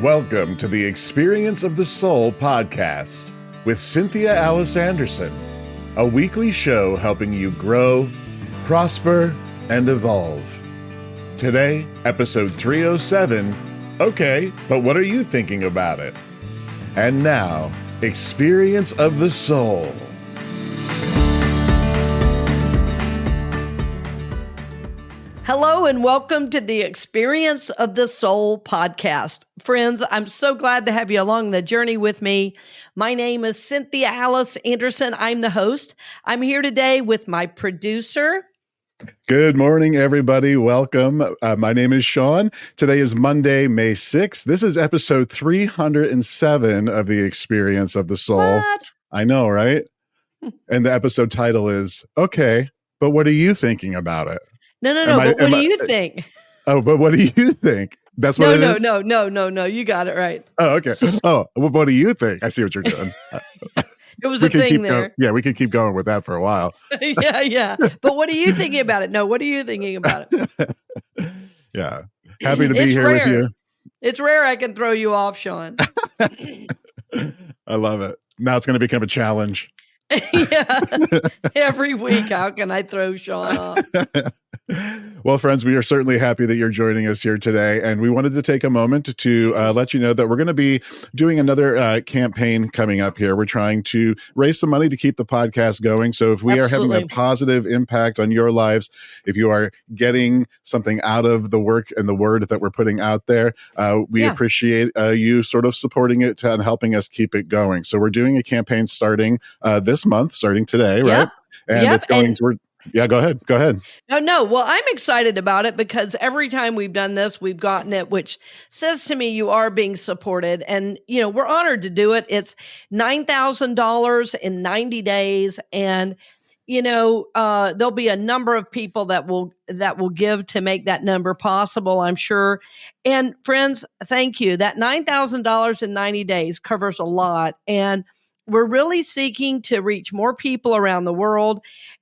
Welcome to the Experience of the Soul podcast with Cynthia Alice Anderson, a weekly show helping you grow, prosper, and evolve. Today, episode 307, Okay, but what are you thinking about it? And now, Experience of the Soul. Hello and welcome to the Experience of the Soul podcast. Friends, I'm so glad to have you along the journey with me. My name is Cynthia Alice Anderson. I'm the host. I'm here today with my producer. Good morning, everybody. Welcome. My name is Sean. Today is Monday, May 6th. This is episode 307 of the Experience of the Soul. What? I know, right? And the episode title is, Okay, but what are you thinking about it? No. But what do you think? Oh, but what do you think? That's what it is? No. You got it right. Oh, okay. Oh, well, what do you think? I see what you're doing. It was a thing there. We can keep going with that for a while. Yeah. But what are you thinking about it? No, what are you thinking about it? Yeah. Happy to be here with you. It's rare I can throw you off, Sean. I love it. Now it's going to become a challenge. Yeah. Every week, how can I throw Sean off? Well, friends, we are certainly happy that you're joining us here today. And we wanted to take a moment to let you know that we're going to be doing another campaign coming up here. We're trying to raise some money to keep the podcast going. So if we are having a positive impact on your lives, if you are getting something out of the work and the word that we're putting out there, we appreciate you sort of supporting it and helping us keep it going. So we're doing a campaign starting this month, starting today, right? And it's going to... Yeah, go ahead. No. Well, I'm excited about it because every time we've done this, we've gotten it, which says to me you are being supported. And, we're honored to do it. It's $9,000 in 90 days. And, there'll be a number of people that will give to make that number possible, I'm sure. And friends, thank you. That $9,000 in 90 days covers a lot. And we're really seeking to reach more people around the world.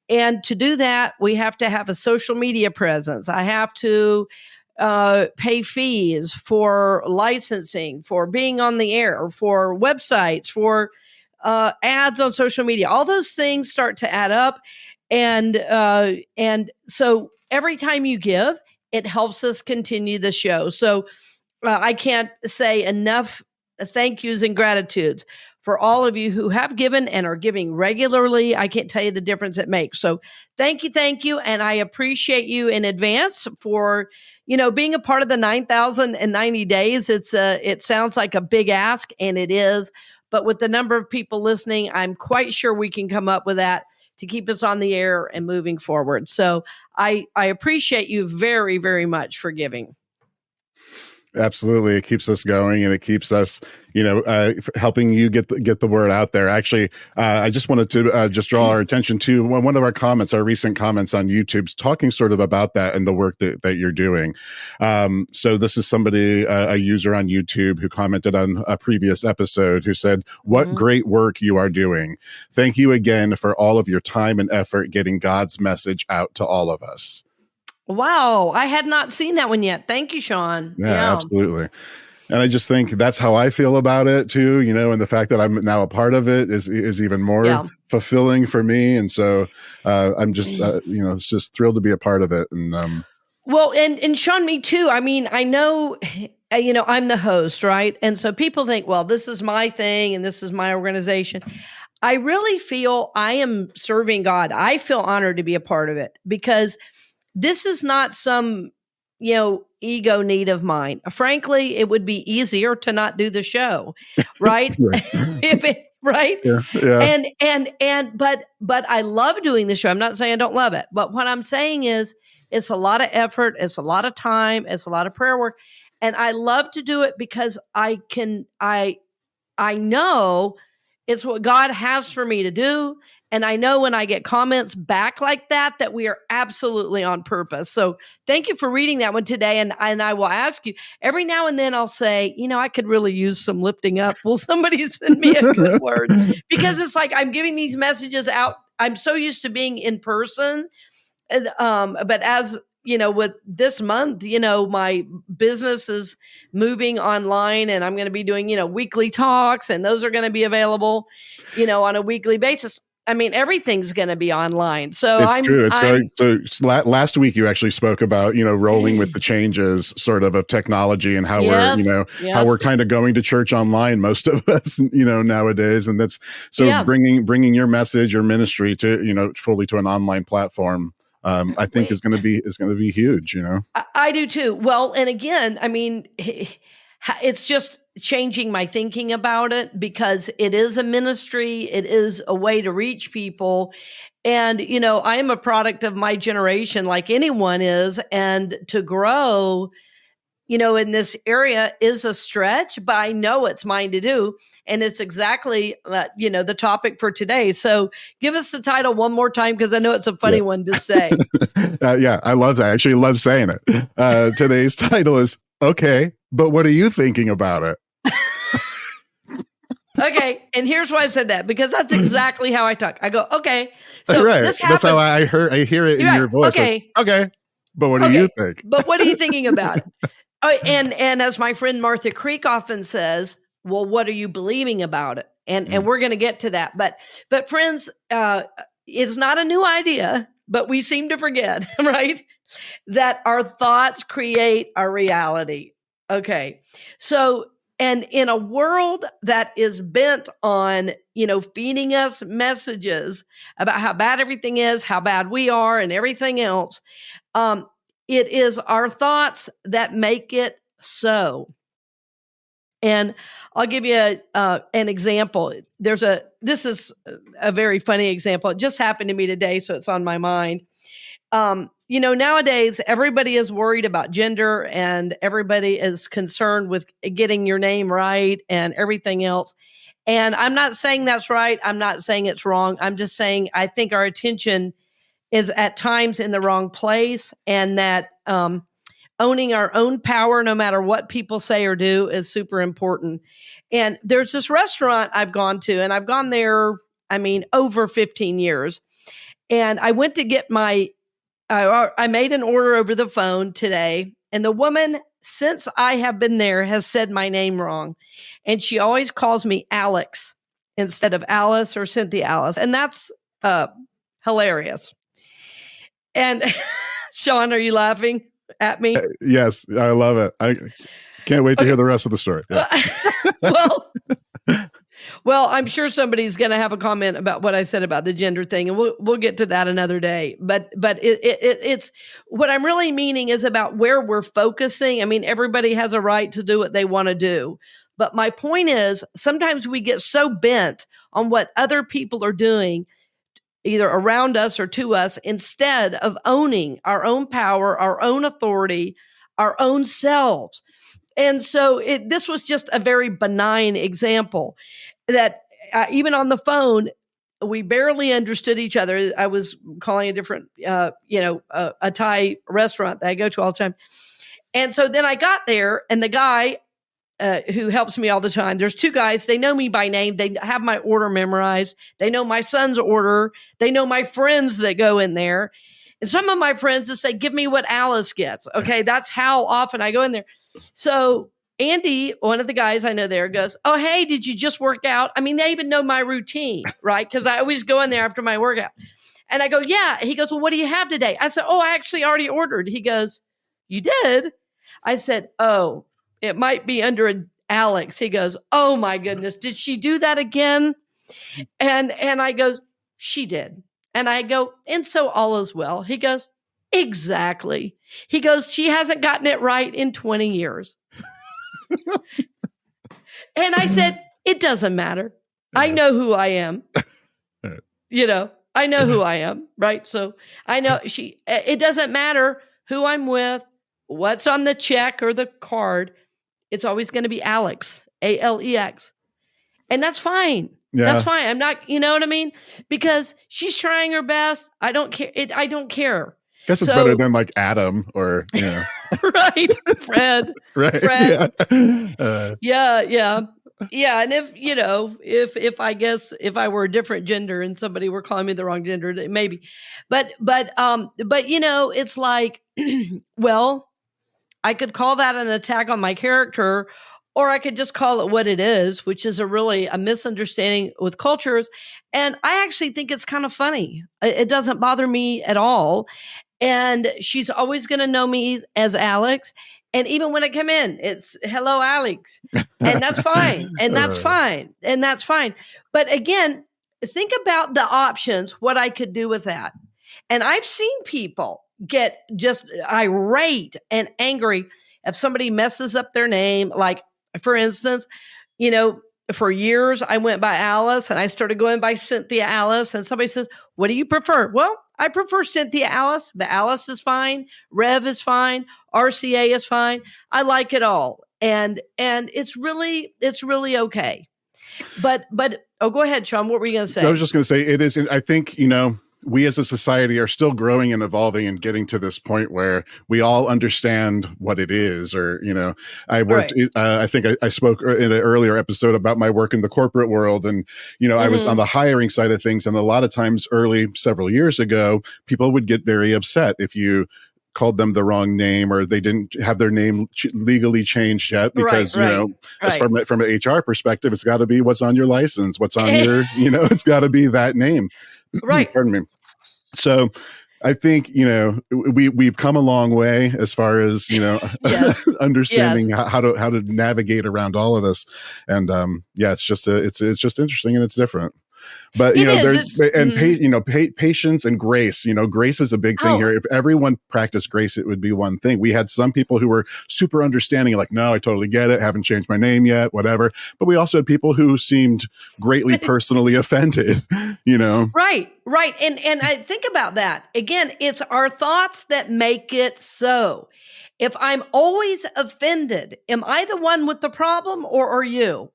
And to do that, we have to have a social media presence. I have to pay fees for licensing, for being on the air, for websites, for ads on social media. All those things start to add up. And so every time you give, it helps us continue the show. So I can't say enough thank yous and gratitudes for all of you who have given and are giving regularly. I can't tell you the difference it makes. So thank you. And I appreciate you in advance for, being a part of the 9,090 days. It sounds like a big ask, and it is. But with the number of people listening, I'm quite sure we can come up with that to keep us on the air and moving forward. So I appreciate you very, very much for giving. Absolutely. It keeps us going and it keeps us, helping you get the word out there. Actually, I just wanted to just draw our attention to one of our comments, our recent comments on YouTube's talking sort of about that and the work that you're doing. So this is somebody, a user on YouTube who commented on a previous episode who said, "What great work you are doing. Thank you again for all of your time and effort getting God's message out to all of us." Wow. I had not seen that one yet. Thank you, Sean. Yeah, absolutely. And I just think that's how I feel about it too, and the fact that I'm now a part of it is even more fulfilling for me. And so I'm just, it's just thrilled to be a part of it. And well, and Sean, me too. I mean, I know, I'm the host, right? And so people think, well, this is my thing and this is my organization. I really feel I am serving God. I feel honored to be a part of it because this is not some, ego need of mine. Frankly, it would be easier to not do the show, right? Right? Yeah. But I love doing the show. I'm not saying I don't love it, but what I'm saying is it's a lot of effort, it's a lot of time, it's a lot of prayer work, and I love to do it because I know it's what God has for me to do. And I know when I get comments back like that we are absolutely on purpose. So thank you for reading that one today. And I will ask you every now and then I'll say, I could really use some lifting up. Will somebody send me a good word? Because it's like I'm giving these messages out. I'm so used to being in person. But as with this month, my business is moving online, and I'm going to be doing, weekly talks, and those are going to be available, on a weekly basis. I mean, everything's going to be online. So It's true. It's going. I'm, So last week you actually spoke about rolling with the changes, sort of technology, and how we're yes, how yes, we're kind of going to church online, most of us nowadays, and that's so yeah. bringing your message, your ministry to fully to an online platform. I think is going to be huge. I do too. Well, and again, I mean, it's just changing my thinking about it, because it is a ministry. It is a way to reach people. And, I am a product of my generation, like anyone is. And to grow, in this area is a stretch, but I know it's mine to do. And it's exactly, the topic for today. So give us the title one more time, because I know it's a funny one to say. Yeah, I love that. I actually love saying it. Today's title is, okay, but what are you thinking about it? Okay, and here's why I said that, because that's exactly how I talk. I go, okay, so right. this happened. That's how I hear it in your voice. Okay, like, okay, but what do you think? But what are you thinking about it? And as my friend Martha Creek often says, well, what are you believing about it? And we're going to get to that. But friends, it's not a new idea, but we seem to forget, right? That our thoughts create our reality. Okay, so. And in a world that is bent on, feeding us messages about how bad everything is, how bad we are, and everything else, it is our thoughts that make it so. And I'll give you an example. This is a very funny example. It just happened to me today, so it's on my mind. Nowadays everybody is worried about gender, and everybody is concerned with getting your name right and everything else. And I'm not saying that's right. I'm not saying it's wrong. I'm just saying I think our attention is at times in the wrong place, and that owning our own power, no matter what people say or do, is super important. And there's this restaurant I've gone to, and I've gone there, over 15 years. And I went to get I made an order over the phone today, and the woman, since I have been there, has said my name wrong. And she always calls me Alex instead of Alice or Cynthia Alice. And that's hilarious. And Sean, are you laughing at me? Yes, I love it. I can't wait to hear the rest of the story. Yeah. Well, I'm sure somebody's going to have a comment about what I said about the gender thing, and we'll get to that another day. But it's what I'm really meaning is about where we're focusing. I mean, everybody has a right to do what they want to do. But my point is, sometimes we get so bent on what other people are doing, either around us or to us, instead of owning our own power, our own authority, our own selves. And so this was just a very benign example that even on the phone, we barely understood each other. I was calling a different, a Thai restaurant that I go to all the time. And so then I got there, and the guy who helps me all the time, there's two guys, they know me by name. They have my order memorized. They know my son's order. They know my friends that go in there. And some of my friends just say, give me what Alice gets. Okay, that's how often I go in there. So Andy, one of the guys I know there, goes, oh, hey, did you just work out? I mean, they even know my routine, right? Because I always go in there after my workout. And I go, yeah. He goes, well, what do you have today? I said, oh, I actually already ordered. He goes, you did? I said, oh, it might be under a Alex. He goes, oh my goodness, did she do that again? And I go, she did. And I go, and so all is well. He goes, exactly. He goes, she hasn't gotten it right in 20 years. And I said, it doesn't matter. I know who I am. I know who I am, right? So I know it doesn't matter who I'm with, what's on the check or the card. It's always going to be Alex, Alex. And that's fine. Yeah. That's fine. I'm not, you know what I mean? Because she's trying her best. I don't care. I don't care. I guess it's better than like Adam or, right. Fred. Right. Fred. Yeah. Yeah. Yeah, and if I guess if I were a different gender and somebody were calling me the wrong gender, maybe. But it's like, well, I could call that an attack on my character, or I could just call it what it is, which is a misunderstanding with cultures. And I actually think it's kind of funny. It doesn't bother me at all. And she's always going to know me as Alex. And even when I come in, it's hello, Alex. And that's fine. And that's fine. And that's fine. But again, think about the options, what I could do with that. And I've seen people get just irate and angry if somebody messes up their name. Like, for instance, for years I went by Alice and I started going by Cynthia Alice. And somebody says, what do you prefer? Well, I prefer Cynthia Alice, but Alice is fine. Rev is fine. RCA is fine. I like it all. And it's really okay. But go ahead, Sean. What were you going to say? I was just going to say it is. I think, we as a society are still growing and evolving and getting to this point where we all understand what it is. Or, I worked, I think I spoke in an earlier episode about my work in the corporate world. And, I was on the hiring side of things. And a lot of times several years ago, people would get very upset if you called them the wrong name or they didn't have their name legally changed yet, because, as from an HR perspective, it's got to be what's on your license, what's on your, it's got to be that name. Right. Pardon me. So I think, we've come a long way as far as, yes. understanding how to navigate around all of this. And it's just it's just interesting and it's different. But patience and grace. Grace is a big thing here. If everyone practiced grace, it would be one thing. We had some people who were super understanding, like, no, I totally get it. Haven't changed my name yet, whatever. But we also had people who seemed greatly personally offended. Right. And I think about that again. It's our thoughts that make it so. If I'm always offended, am I the one with the problem, or are you?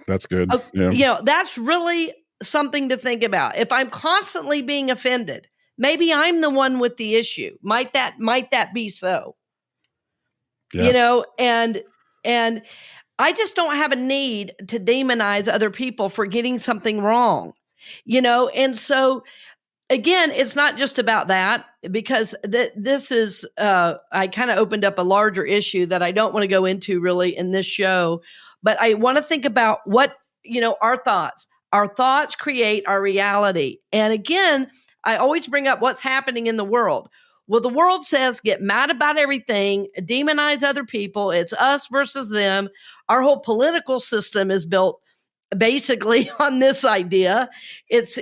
That's good. That's really something to think about. If I'm constantly being offended, maybe I'm the one with the issue. Might that be so? Yeah. And I just don't have a need to demonize other people for getting something wrong. And so again, it's not just about that, because this is I kind of opened up a larger issue that I don't want to go into really in this show, but I want to think about what, our thoughts. Our thoughts create our reality. And again, I always bring up what's happening in the world. Well, the world says get mad about everything, demonize other people. It's us versus them. Our whole political system is built basically on this idea. It's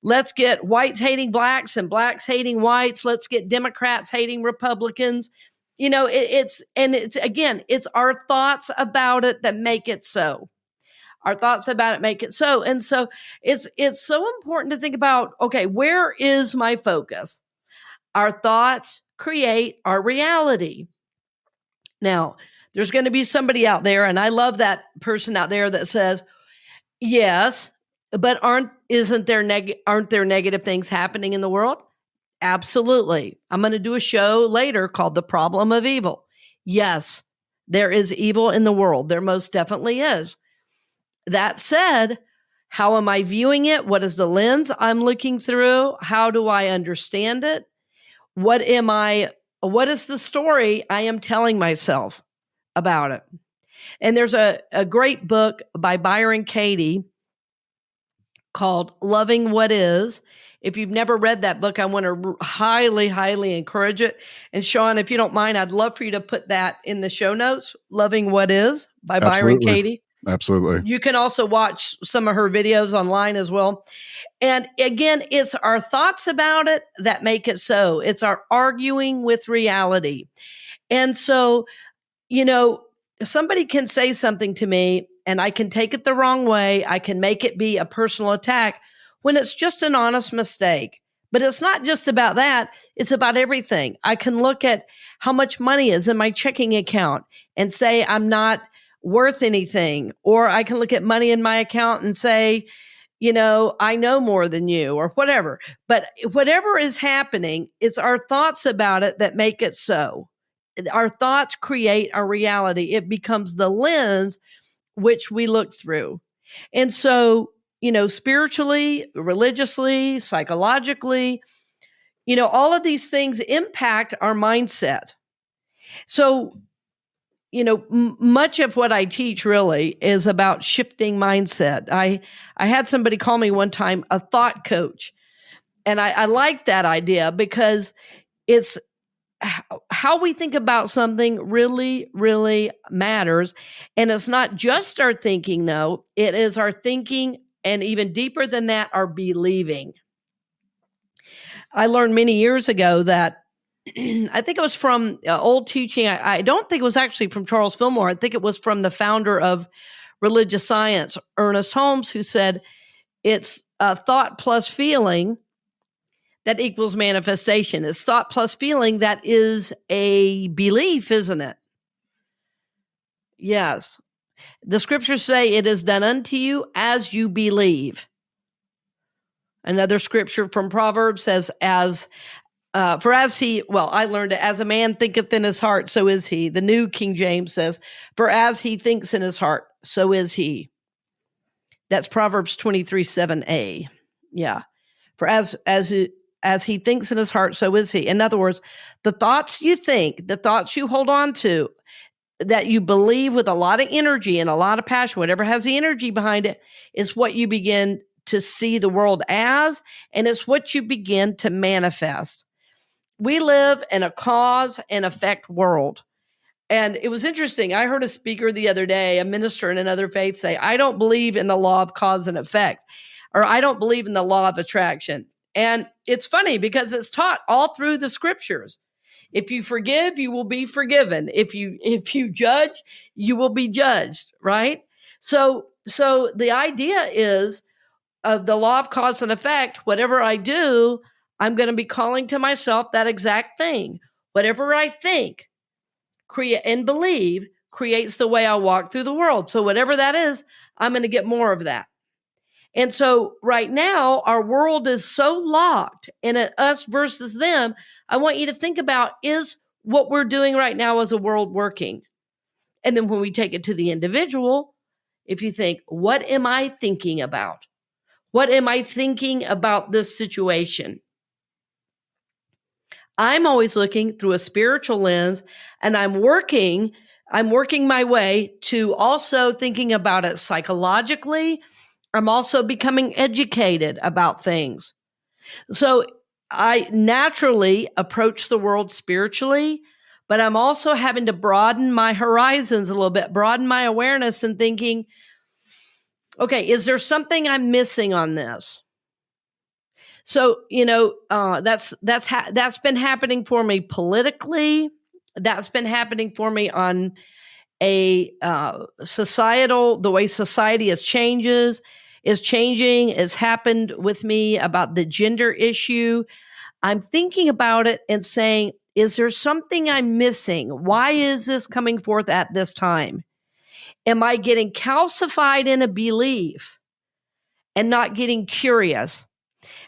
let's get whites hating blacks and blacks hating whites. Let's get Democrats hating Republicans. It's our thoughts about it that make it so. Our thoughts about it make it so. And so it's so important to think about, okay, where is my focus? Our thoughts create our reality. Now, there's going to be somebody out there, and I love that person out there that says, yes, but aren't there negative things happening in the world? Absolutely. I'm going to do a show later called The Problem of Evil. Yes, there is evil in the world. There most definitely is. That said, how am I viewing it? What is the lens I'm looking through? How do I understand it? What is the story I am telling myself about it? And there's a great book by Byron Katie called Loving What Is. If you've never read that book, I want to highly, highly encourage it. And Sean, if you don't mind, I'd love for you to put that in the show notes, Loving What Is by Byron Katie. Absolutely. You can also watch some of her videos online as well. And again, it's our thoughts about it that make it so. It's our arguing with reality. And so, somebody can say something to me and I can take it the wrong way. I can make it be a personal attack when it's just an honest mistake. But it's not just about that. It's about everything. I can look at how much money is in my checking account and say I'm not worth anything. Or I can look at money in my account and say, I know more than you, or whatever. But whatever is happening, it's our thoughts about it that make it so. our thoughts create our reality. It becomes the lens which we look through. And so, spiritually, religiously, psychologically, all of these things impact our mindset. So, much of what I teach really is about shifting mindset. I had somebody call me one time a thought coach. And I like that idea because it's how we think about something really, really matters. And it's not just our thinking, though. It is our thinking, and even deeper than that, our believing. I learned many years ago that I think it was from old teaching. I don't think it was actually from Charles Fillmore. I think it was from the founder of religious science, Ernest Holmes, who said it's thought plus feeling that equals manifestation. It's thought plus feeling that is a belief, isn't it? Yes. The scriptures say it is done unto you as you believe. Another scripture from Proverbs says, I learned it, as a man thinketh in his heart, so is he. The New King James says, for as he thinks in his heart, so is he. That's Proverbs 23:7a. Yeah. For as he thinks in his heart, so is he. In other words, the thoughts you think, the thoughts you hold on to, that you believe with a lot of energy and a lot of passion, whatever has the energy behind it, is what you begin to see the world as, and it's what you begin to manifest. We live in a cause and effect world. And it was interesting. I heard a speaker the other day, a minister in another faith, say, I don't believe in the law of cause and effect, or I don't believe in the law of attraction. And it's funny because it's taught all through the scriptures. If you forgive, you will be forgiven. If you judge, you will be judged, right? So the idea is of the law of cause and effect. Whatever I do, I'm going to be calling to myself that exact thing. Whatever I think, create, and believe creates the way I walk through the world. So whatever that is, I'm going to get more of that. And so right now, our world is so locked in an us versus them. I want you to think about, is what we're doing right now as a world working? And then when we take it to the individual, if you think, what am I thinking about? What am I thinking about this situation? I'm always looking through a spiritual lens, and I'm working my way to also thinking about it psychologically. I'm also becoming educated about things. So I naturally approach the world spiritually, but I'm also having to broaden my horizons a little bit, broaden my awareness and thinking, okay, is there something I'm missing on this? So, that's been happening for me politically. That's been happening for me on a societal, the way society is changing. It's happened with me about the gender issue. I'm thinking about it and saying, is there something I'm missing? Why is this coming forth at this time? Am I getting calcified in a belief and not getting curious?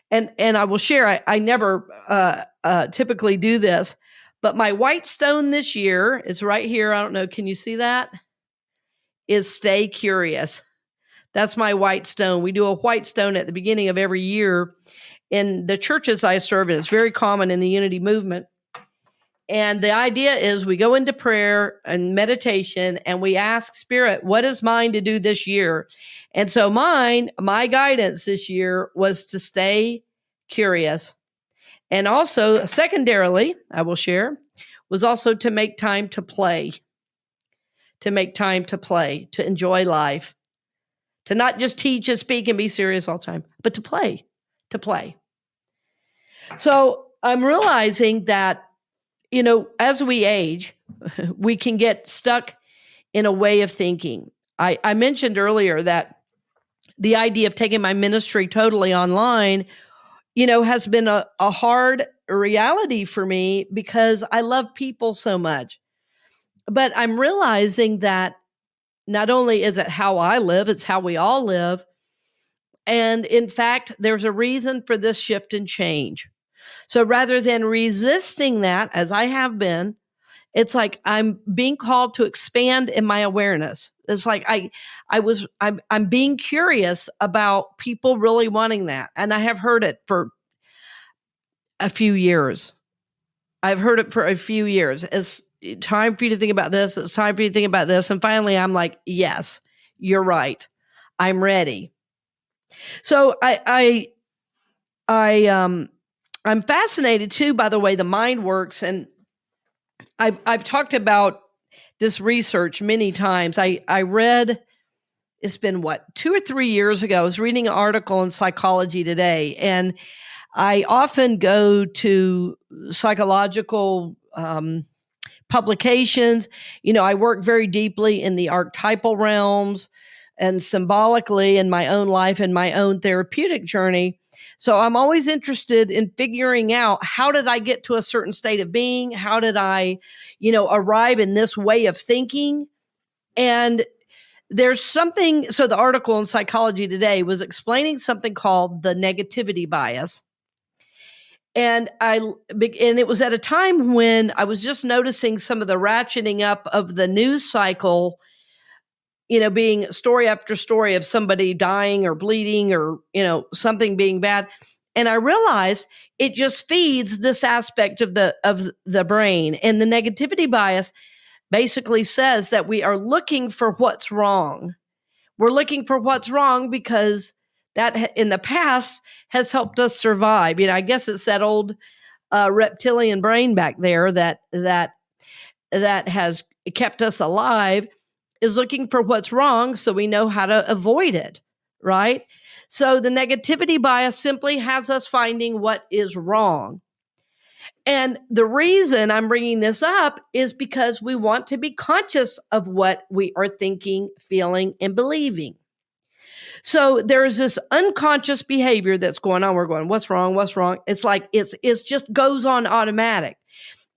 And I will share, I never typically do this, but my white stone this year is right here. I don't know. Can you see that? Is stay curious. That's my white stone. We do a white stone at the beginning of every year in the churches I serve in. It's very common in the unity movement. And the idea is we go into prayer and meditation and we ask Spirit, what is mine to do this year? And so my guidance this year was to stay curious. And also, secondarily, I will share, was also to make time to play, to enjoy life, to not just teach and speak and be serious all the time, but to play. So I'm realizing that, as we age, we can get stuck in a way of thinking. I mentioned earlier that the idea of taking my ministry totally online, has been a hard reality for me because I love people so much. But I'm realizing that not only is it how I live, it's how we all live. And in fact, there's a reason for this shift and change. So rather than resisting that, as I have been, It's like I'm being called to expand in my awareness. It's like I'm being curious about people really wanting that. And I have heard it for a few years. I've heard it for a few years. It's time for you to think about this. It's time for you to think about this. And finally, I'm like, yes, you're right. I'm ready. So I'm fascinated too by the way the mind works, and I've talked about this research many times. I read, it's been 2 or 3 years ago. I was reading an article in Psychology Today, and I often go to psychological publications. I work very deeply in the archetypal realms and symbolically in my own life and my own therapeutic journey. So I'm always interested in figuring out, how did I get to a certain state of being? How did I, arrive in this way of thinking? And there's something, so the article in Psychology Today was explaining something called the negativity bias. And it was at a time when I was just noticing some of the ratcheting up of the news cycle, being story after story of somebody dying or bleeding or, something being bad. And I realized it just feeds this aspect of the brain. And the negativity bias basically says that we are looking for what's wrong. We're looking for what's wrong because that in the past has helped us survive. I guess it's that old reptilian brain back there that has kept us alive, is looking for what's wrong so we know how to avoid it, right? So the negativity bias simply has us finding what is wrong. And the reason I'm bringing this up is because we want to be conscious of what we are thinking, feeling, and believing. So there's this unconscious behavior that's going on. We're going, what's wrong? What's wrong? It's like, it's just goes on automatic.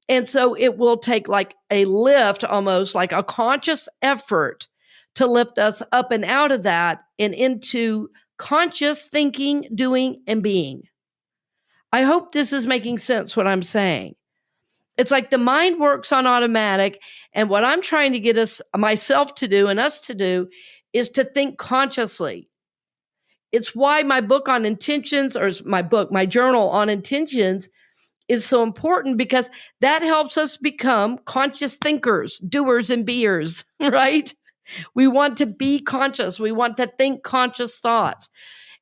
And so it will take like a lift, almost like a conscious effort to lift us up and out of that and into conscious thinking, doing, and being. I hope this is making sense what I'm saying. It's like the mind works on automatic. And what I'm trying to get myself to do and us to do is to think consciously. It's why my book on intentions, or my journal on intentions, is so important, because that helps us become conscious thinkers, doers, and beers, right? We want to be conscious. We want to think conscious thoughts.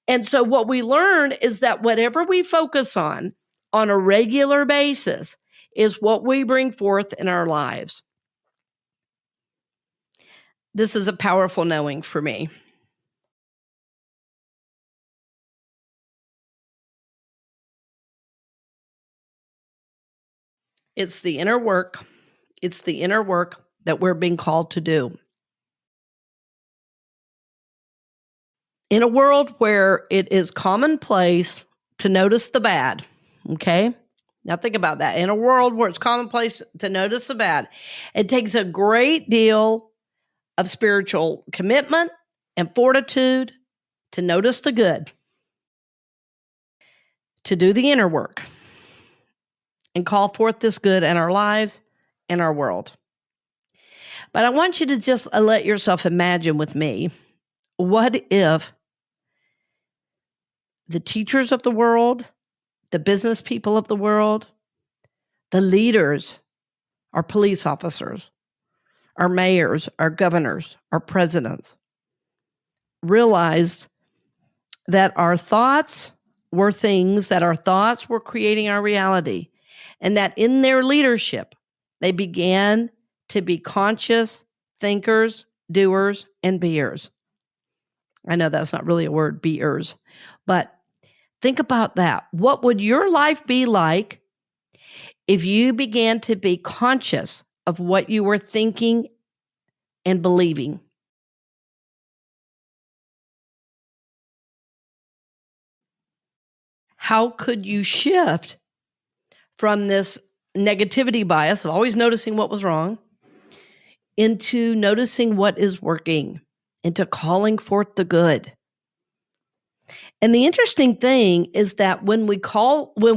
And so what we learn is that whatever we focus on a regular basis is what we bring forth in our lives. This is a powerful knowing for me. It's the inner work. It's the inner work that we're being called to do. In a world where it is commonplace to notice the bad, okay? Now think about that. In a world where it's commonplace to notice the bad, it takes a great deal of spiritual commitment and fortitude to notice the good, to do the inner work, and call forth this good in our lives and our world. But I want you to just let yourself imagine with me, what if the teachers of the world, the business people of the world, the leaders, our police officers, our mayors, our governors, our presidents, realized that our thoughts were things, that our thoughts were creating our reality, and that in their leadership, they began to be conscious thinkers, doers, and beers. I know that's not really a word, beers, but think about that. What would your life be like if you began to be conscious of what you were thinking and believing? How could you shift from this negativity bias of always noticing what was wrong into noticing what is working, into calling forth the good? And the interesting thing is that when we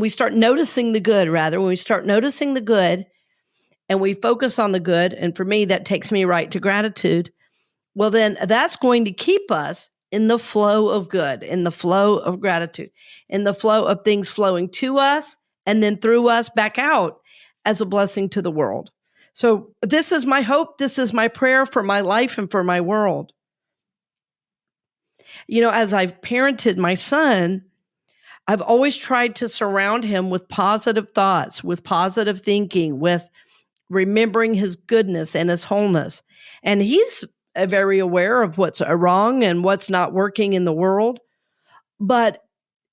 start noticing the good, and we focus on the good, and for me, that takes me right to gratitude, well, then that's going to keep us in the flow of good, in the flow of gratitude, in the flow of things flowing to us and then through us back out as a blessing to the world. So this is my hope. This is my prayer for my life and for my world. As I've parented my son, I've always tried to surround him with positive thoughts, with positive thinking, with remembering his goodness and his wholeness. And he's very aware of what's wrong and what's not working in the world. But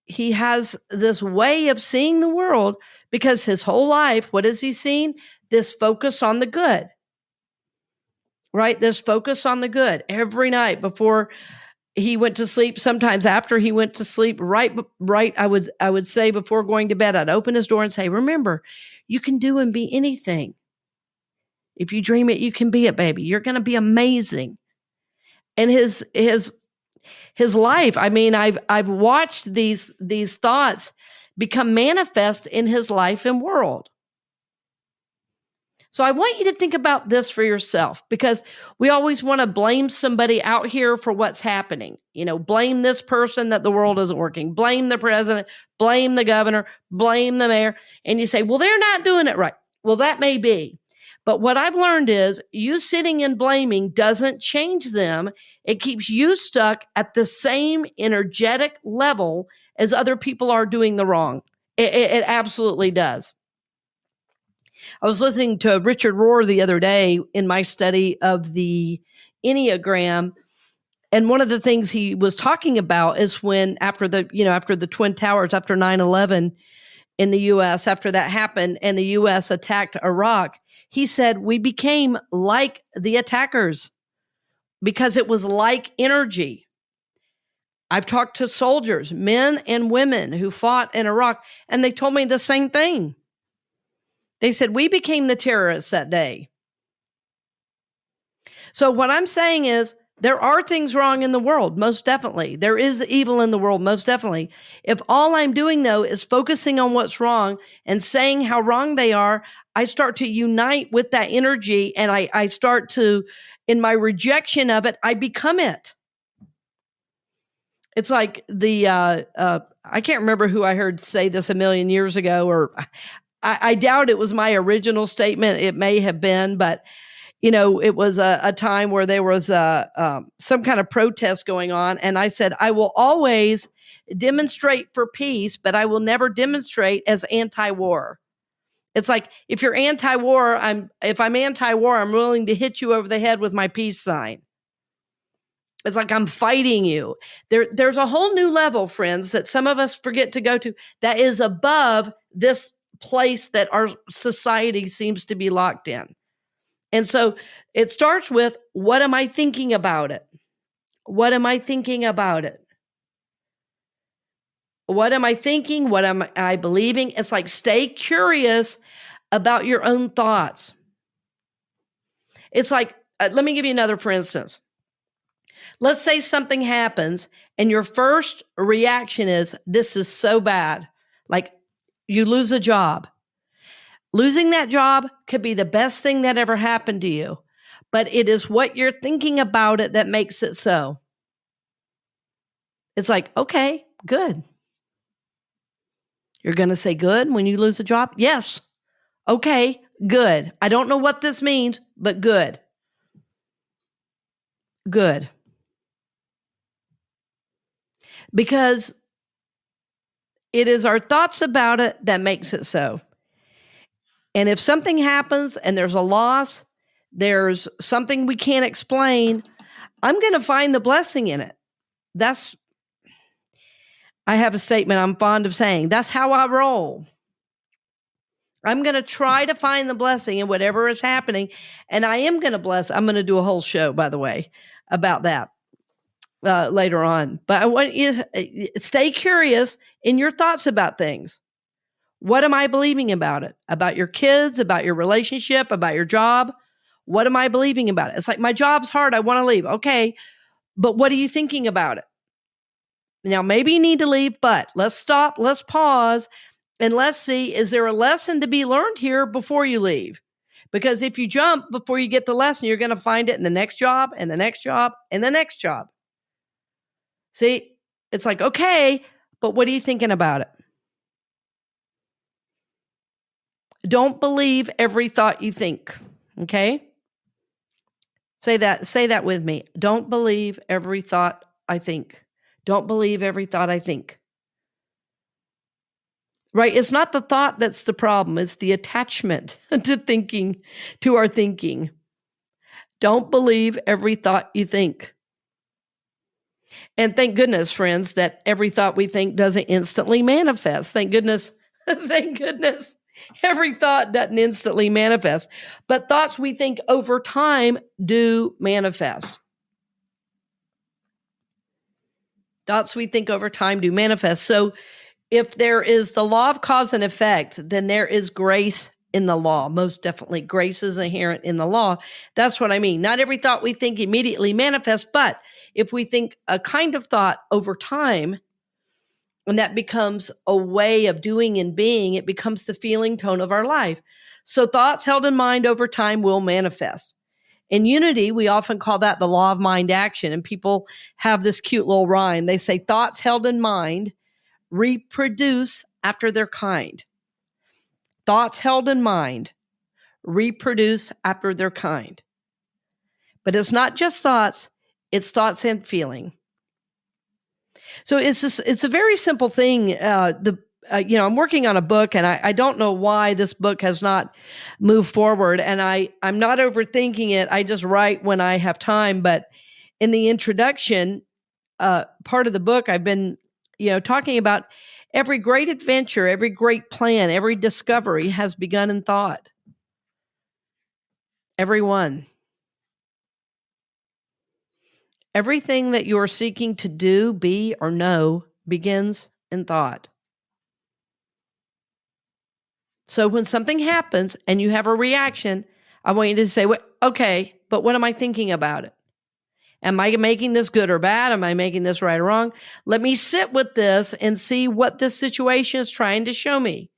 he has this way of seeing the world because his whole life, what has he seen? This focus on the good, right? This focus on the good every night before he went to sleep, sometimes after he went to sleep, right. I would say before going to bed, I'd open his door and say, remember, you can do and be anything. If you dream it, you can be it, baby. You're going to be amazing. And his life, I mean, I've watched these thoughts become manifest in his life and world. So I want you to think about this for yourself, because we always want to blame somebody out here for what's happening. Blame this person that the world isn't working, blame the president, blame the governor, blame the mayor. And you say, well, they're not doing it right. Well, that may be. But what I've learned is you sitting and blaming doesn't change them. It keeps you stuck at the same energetic level as other people are doing the wrong. It absolutely does. I was listening to Richard Rohr the other day in my study of the Enneagram. And one of the things he was talking about is when after the Twin Towers, after 9/11 in the U.S., after that happened and the U.S. attacked Iraq, he said, we became like the attackers because it was like energy. I've talked to soldiers, men and women who fought in Iraq, and they told me the same thing. They said, we became the terrorists that day. So what I'm saying is, there are things wrong in the world, most definitely. There is evil in the world, most definitely. If all I'm doing, though, is focusing on what's wrong and saying how wrong they are, I start to unite with that energy, and I start to, in my rejection of it, I become it. It's like I can't remember who I heard say this a million years ago, or I doubt it was my original statement. It may have been, but it was a time where there was some kind of protest going on. And I said, I will always demonstrate for peace, but I will never demonstrate as anti-war. It's like, if you're anti-war, if I'm anti-war, I'm willing to hit you over the head with my peace sign. It's like I'm fighting you. There's a whole new level, friends, that some of us forget to go to that is above this place that our society seems to be locked in. And so it starts with, what am I thinking about it? What am I thinking about it? What am I thinking? What am I believing? It's like, stay curious about your own thoughts. It's like, let me give you another, for instance. Let's say something happens and your first reaction is, this is so bad. Like, you lose a job. Losing that job could be the best thing that ever happened to you, but it is what you're thinking about it that makes it so. It's like, okay, good. You're going to say good when you lose a job? Yes. Okay, good. I don't know what this means, but good. Good. Because it is our thoughts about it that makes it so. And if something happens and there's a loss, there's something we can't explain, I'm going to find the blessing in it. I have a statement I'm fond of saying, that's how I roll. I'm going to try to find the blessing in whatever is happening. And I am going to bless. I'm going to do a whole show, by the way, about that later on. But I want you to stay curious in your thoughts about things. What am I believing about it? About your kids, about your relationship, about your job? What am I believing about it? It's like, my job's hard. I want to leave. Okay. But what are you thinking about it? Now, maybe you need to leave, but let's stop. Let's pause. And let's see, is there a lesson to be learned here before you leave? Because if you jump before you get the lesson, you're going to find it in the next job and the next job and the next job. See, it's like, okay, but what are you thinking about it? Don't believe every thought you think. Okay? Say that with me. Don't believe every thought I think. Don't believe every thought I think. Right? It's not the thought that's the problem. It's the attachment to our thinking. Don't believe every thought you think. And thank goodness, friends, that every thought we think doesn't instantly manifest. Thank goodness. Thank goodness. Every thought doesn't instantly manifest. But thoughts we think over time do manifest. Thoughts we think over time do manifest. So if there is the law of cause and effect, then there is grace in the law. Most definitely, grace is inherent in the law. That's what I mean. Not every thought we think immediately manifests, but if we think a kind of thought over time, and that becomes a way of doing and being, it becomes the feeling tone of our life. So thoughts held in mind over time will manifest. In Unity, we often call that the law of mind action, and people have this cute little rhyme. They say thoughts held in mind reproduce after their kind. Thoughts held in mind reproduce after their kind. But it's not just thoughts, it's thoughts and feeling. So it's a very simple thing. I'm working on a book, and I don't know why this book has not moved forward. And I'm not overthinking it. I just write when I have time. But in the introduction part of the book, I've been, talking about every great adventure, every great plan, every discovery has begun in thought. Every one. Everything that you're seeking to do, be, or know begins in thought. So when something happens and you have a reaction, I want you to say, okay, but what am I thinking about it? Am I making this good or bad? Am I making this right or wrong? Let me sit with this and see what this situation is trying to show me.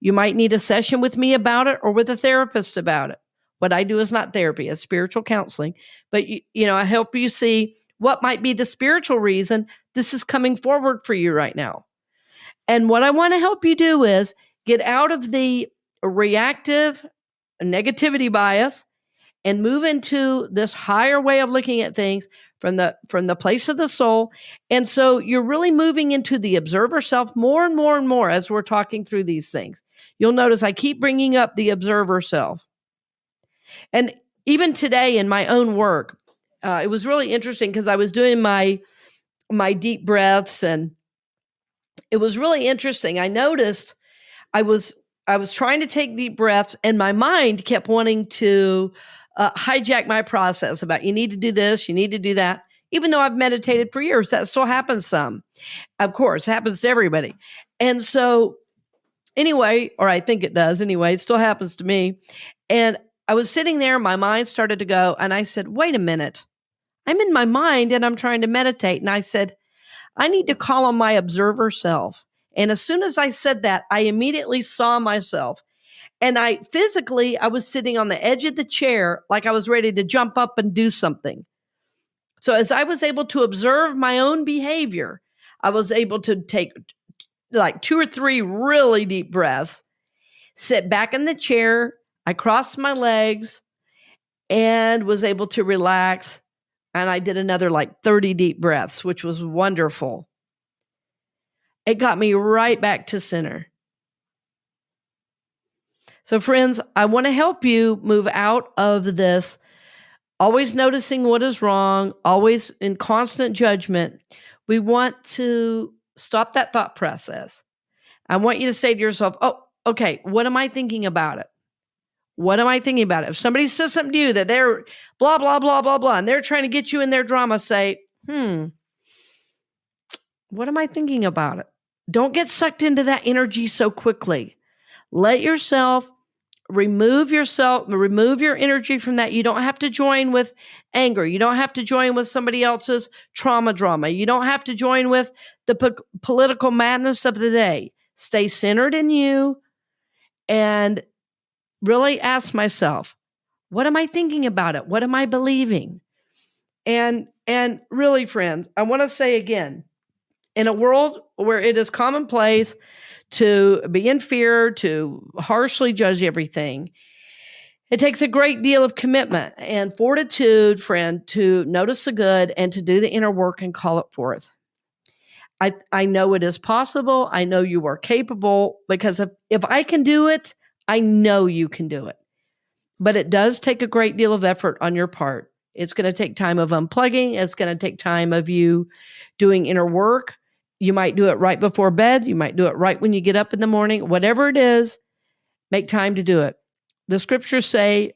You might need a session with me about it or with a therapist about it. What I do is not therapy, it's spiritual counseling. But, I help you see what might be the spiritual reason this is coming forward for you right now. And what I want to help you do is get out of the reactive negativity bias and move into this higher way of looking at things from the place of the soul. And so you're really moving into the observer self more and more and more as we're talking through these things. You'll notice I keep bringing up the observer self. And even today in my own work, it was really interesting because I was doing my deep breaths, and it was really interesting. I noticed I was trying to take deep breaths, and my mind kept wanting to hijack my process about you need to do this, you need to do that. Even though I've meditated for years, that still happens some. Of course, it happens to everybody. And so anyway, or I think it does anyway, it still happens to me. And I was sitting there, my mind started to go, and I said, wait a minute. I'm in my mind and I'm trying to meditate. And I said, I need to call on my observer self. And as soon as I said that, I immediately saw myself. And I was sitting on the edge of the chair like I was ready to jump up and do something. So as I was able to observe my own behavior, I was able to take like 2 or 3 really deep breaths, sit back in the chair. I crossed my legs and was able to relax. And I did another like 30 deep breaths, which was wonderful. It got me right back to center. So friends, I want to help you move out of this, always noticing what is wrong, always in constant judgment. We want to stop that thought process. I want you to say to yourself, oh, okay, what am I thinking about it? What am I thinking about it? If somebody says something to you that they're blah, blah, blah, blah, blah, and they're trying to get you in their drama, say, what am I thinking about it? Don't get sucked into that energy so quickly. Let yourself remove your energy from that. You don't have to join with anger. You don't have to join with somebody else's trauma drama. You don't have to join with the political madness of the day. Stay centered in you and really ask myself, what am I thinking about it? What am I believing? And really, friends, I want to say again, in a world where it is commonplace to be in fear, to harshly judge everything, it takes a great deal of commitment and fortitude, friend, to notice the good and to do the inner work and call it forth. I know it is possible. I know you are capable, because if I can do it, I know you can do it. But it does take a great deal of effort on your part. It's going to take time of unplugging. It's going to take time of you doing inner work. You might do it right before bed. You might do it right when you get up in the morning. Whatever it is, make time to do it. The scriptures say,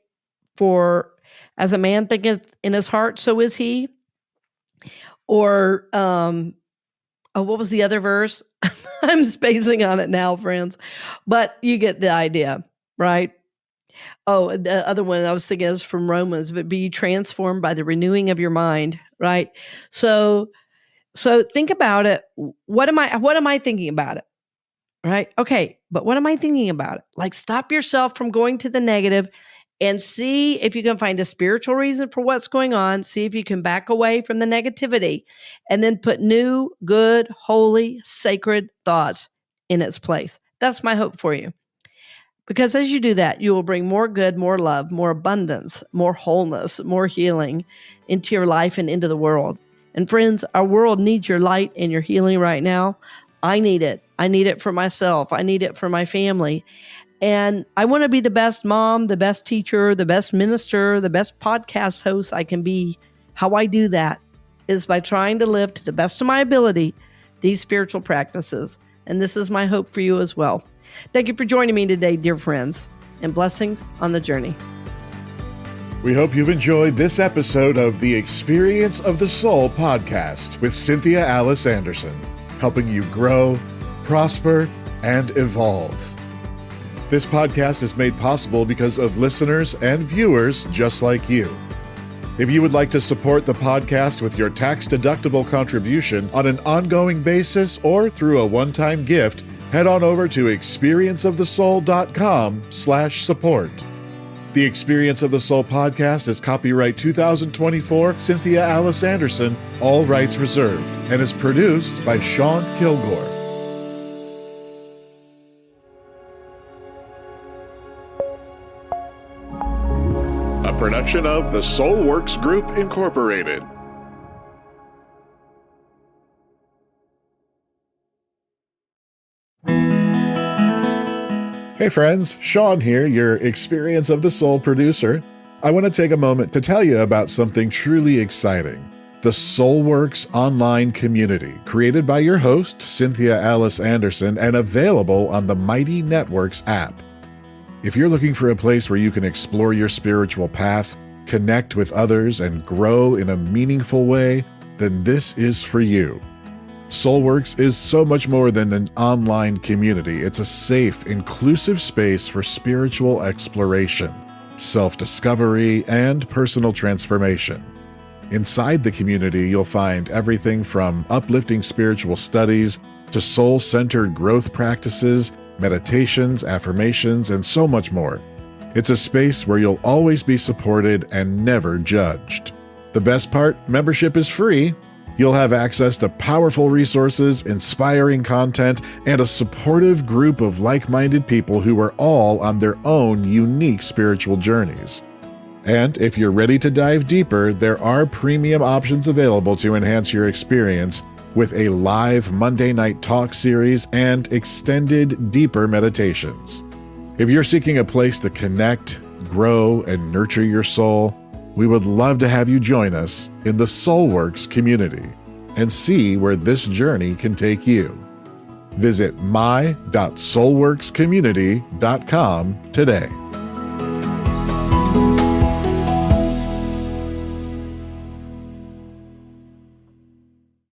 for as a man thinketh in his heart, so is he. Or, what was the other verse? I'm spacing on it now, friends. But you get the idea, right? Oh, the other one I was thinking is from Romans, but be transformed by the renewing of your mind, right? So think about it. What am I thinking about it? Right? Okay, but what am I thinking about it? Like, stop yourself from going to the negative and see if you can find a spiritual reason for what's going on. See if you can back away from the negativity and then put new, good, holy, sacred thoughts in its place. That's my hope for you. Because as you do that, you will bring more good, more love, more abundance, more wholeness, more healing into your life and into the world. And friends, our world needs your light and your healing right now. I need it. I need it for myself. I need it for my family. And I want to be the best mom, the best teacher, the best minister, the best podcast host I can be. How I do that is by trying to live to the best of my ability these spiritual practices. And this is my hope for you as well. Thank you for joining me today, dear friends, and blessings on the journey. We hope you've enjoyed this episode of the Experience of the Soul podcast with Cynthia Alice Anderson, helping you grow, prosper, and evolve. This podcast is made possible because of listeners and viewers just like you. If you would like to support the podcast with your tax-deductible contribution on an ongoing basis or through a one-time gift, head on over to experienceofthesoul.com/support. The Experience of the Soul podcast is copyright 2024 Cynthia Alice Anderson, all rights reserved, and is produced by Sean Kilgore. A production of the Soulworks Group, Incorporated. Hey friends, Sean here, your Experience of the Soul producer. I want to take a moment to tell you about something truly exciting. The Soulworks online community, created by your host, Cynthia Alice Anderson, and available on the Mighty Networks app. If you're looking for a place where you can explore your spiritual path, connect with others, and grow in a meaningful way, then this is for you. Soulworks is so much more than an online community. It's a safe, inclusive space for spiritual exploration, self-discovery, and personal transformation. Inside the community, you'll find everything from uplifting spiritual studies to soul-centered growth practices, meditations, affirmations, and so much more. It's a space where you'll always be supported and never judged. The best part, membership is free. You'll have access to powerful resources, inspiring content, and a supportive group of like-minded people who are all on their own unique spiritual journeys. And if you're ready to dive deeper, there are premium options available to enhance your experience with a live Monday night talk series and extended, deeper meditations. If you're seeking a place to connect, grow, and nurture your soul, we would love to have you join us in the Soulworks community and see where this journey can take you. Visit my.soulworkscommunity.com today.